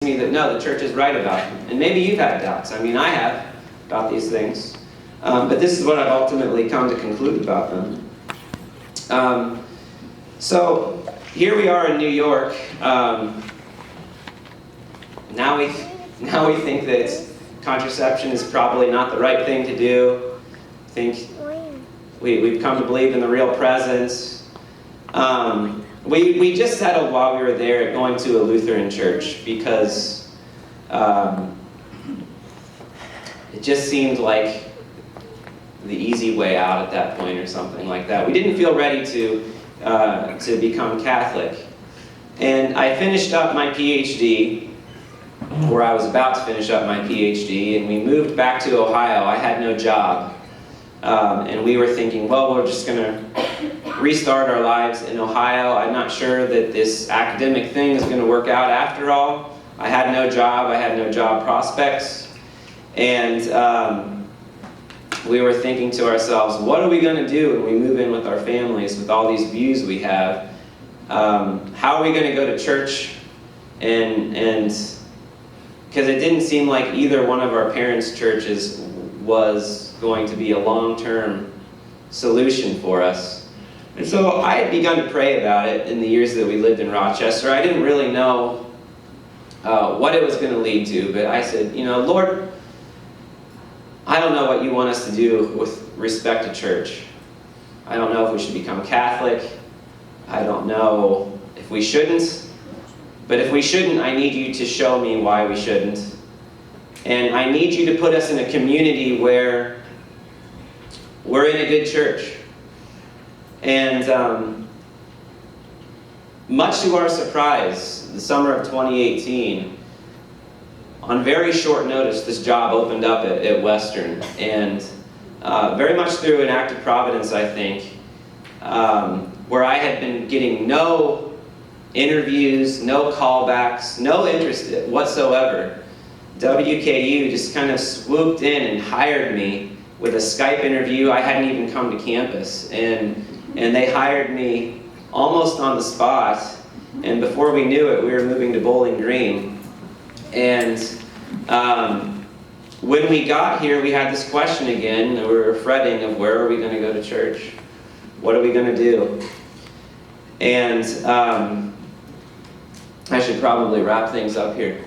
me that, no, the church is right about them. And maybe you've had doubts. I mean, I have about these things. But this is what I've ultimately come to conclude about them. So here we are in New York. Now we think that contraception is probably not the right thing to do. I think we've come to believe in the real presence. We just settled while we were there going to a Lutheran church because it just seemed like the easy way out at that point or something like that. We didn't feel ready to become Catholic. And I finished up my PhD, or I was about to finish up my PhD, and we moved back to Ohio. I had no job. And we were thinking, well, we're just going to restart our lives in Ohio. I'm not sure that this academic thing is going to work out after all. I had no job. I had no job prospects. And we were thinking to ourselves, what are we going to do when we move in with our families with all these views we have? How are we going to go to church? And because it didn't seem like either one of our parents' churches was going to be a long-term solution for us. And so I had begun to pray about it in the years that we lived in Rochester. I didn't really know what it was going to lead to, but I said, Lord, I don't know what you want us to do with respect to church. I don't know if we should become Catholic. I don't know if we shouldn't. But if we shouldn't, I need you to show me why we shouldn't. And I need you to put us in a community where we're in a good church. And much to our surprise, the summer of 2018, on very short notice, this job opened up at Western. And very much through an act of providence, I think, where I had been getting no interviews, no callbacks, no interest whatsoever. WKU just kind of swooped in and hired me with a Skype interview. I hadn't even come to campus. And they hired me almost on the spot. And before we knew it, we were moving to Bowling Green. And when we got here, we had this question again. We were fretting of where are we going to go to church? What are we going to do? And I should probably wrap things up here.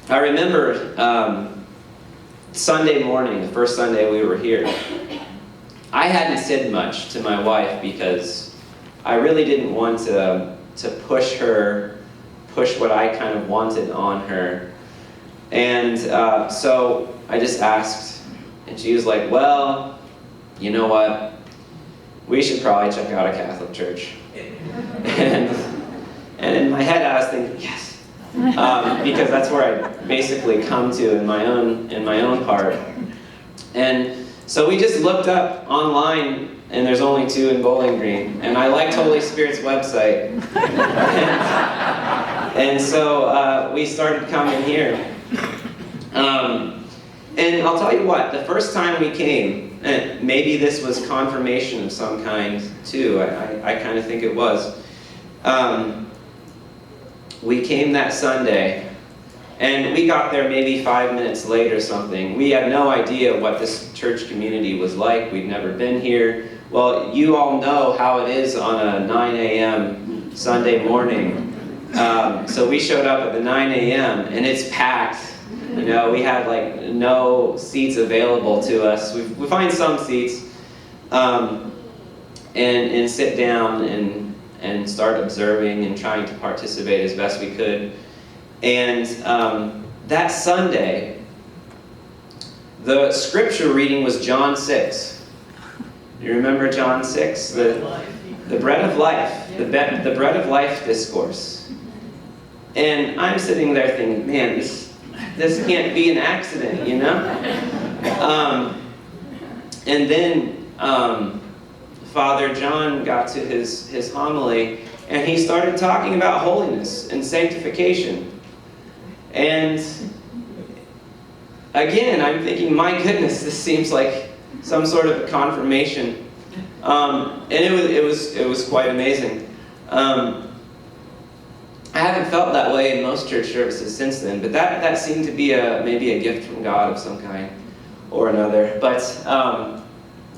I remember Sunday morning, the first Sunday we were here, I hadn't said much to my wife because I really didn't want to push what I kind of wanted on her. And so I just asked, and she was like, well, you know what? We should probably check out a Catholic church. And in my head I was thinking, yes, because that's where I basically come to in my own heart. And so we just looked up online, and there's only 2 in Bowling Green, and I liked Holy Spirit's website. And so we started coming here. And I'll tell you what, the first time we came, and maybe this was confirmation of some kind too, I kind of think it was. We came that Sunday, and we got there maybe 5 minutes late or something. We had no idea what this church community was like. We'd never been here. Well, you all know how it is on a 9 a.m. Sunday morning. So we showed up at the 9 a.m. and it's packed. We had like no seats available to us. We find some seats and sit down and start observing and trying to participate as best we could. And that Sunday, the scripture reading was John 6. You remember John 6? The bread of life, the bread of life discourse. And I'm sitting there thinking, man, this can't be an accident, And then Father John got to his homily, and he started talking about holiness and sanctification. And again, I'm thinking, my goodness, this seems like some sort of a confirmation. And it was quite amazing. I haven't felt that way in most church services since then, but that seemed to be maybe a gift from God of some kind or another. But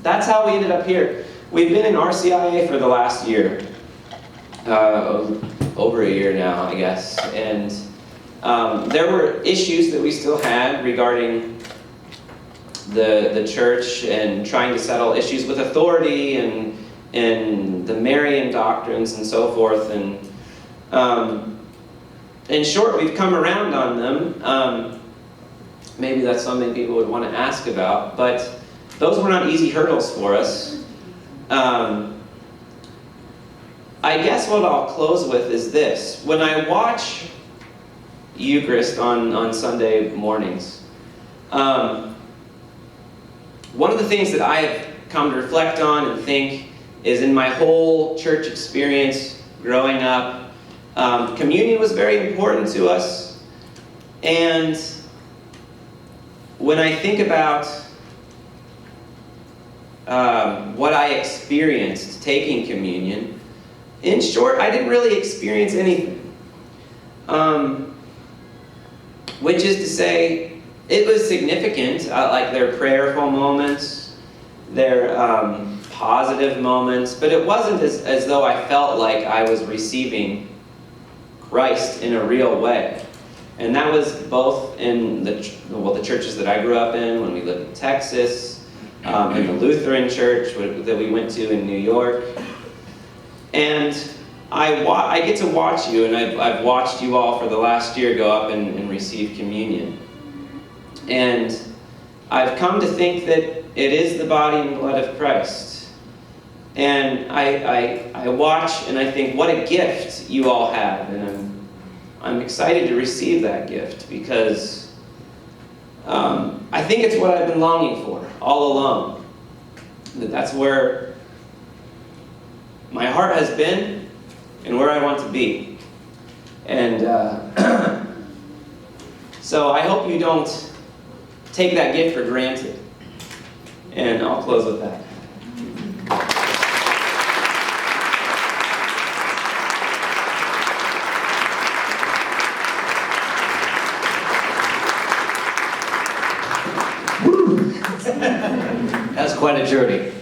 that's how we ended up here. We've been in RCIA for the last year, over a year now, I guess. And there were issues that we still had regarding the church and trying to settle issues with authority and the Marian doctrines and so forth. And in short, we've come around on them. Maybe that's something people would want to ask about, but those were not easy hurdles for us. I guess what I'll close with is this. When I watch Eucharist on Sunday mornings, one of the things that I have come to reflect on and think is in my whole church experience growing up, communion was very important to us. And when I think about what I experienced taking communion, in short, I didn't really experience anything. Which is to say, it was significant, like their prayerful moments, their positive moments, but it wasn't as though I felt like I was receiving Christ in a real way. And that was both in the churches that I grew up in, when we lived in Texas, in the Lutheran church that we went to in New York. And I get to watch you, and I've watched you all for the last year go up and receive communion. And I've come to think that it is the body and blood of Christ. And I watch and I think, what a gift you all have. And I'm excited to receive that gift, because I think it's what I've been longing for all along. That's where my heart has been and where I want to be. And so I hope you don't take that gift for granted. And I'll close with that. That's quite a journey.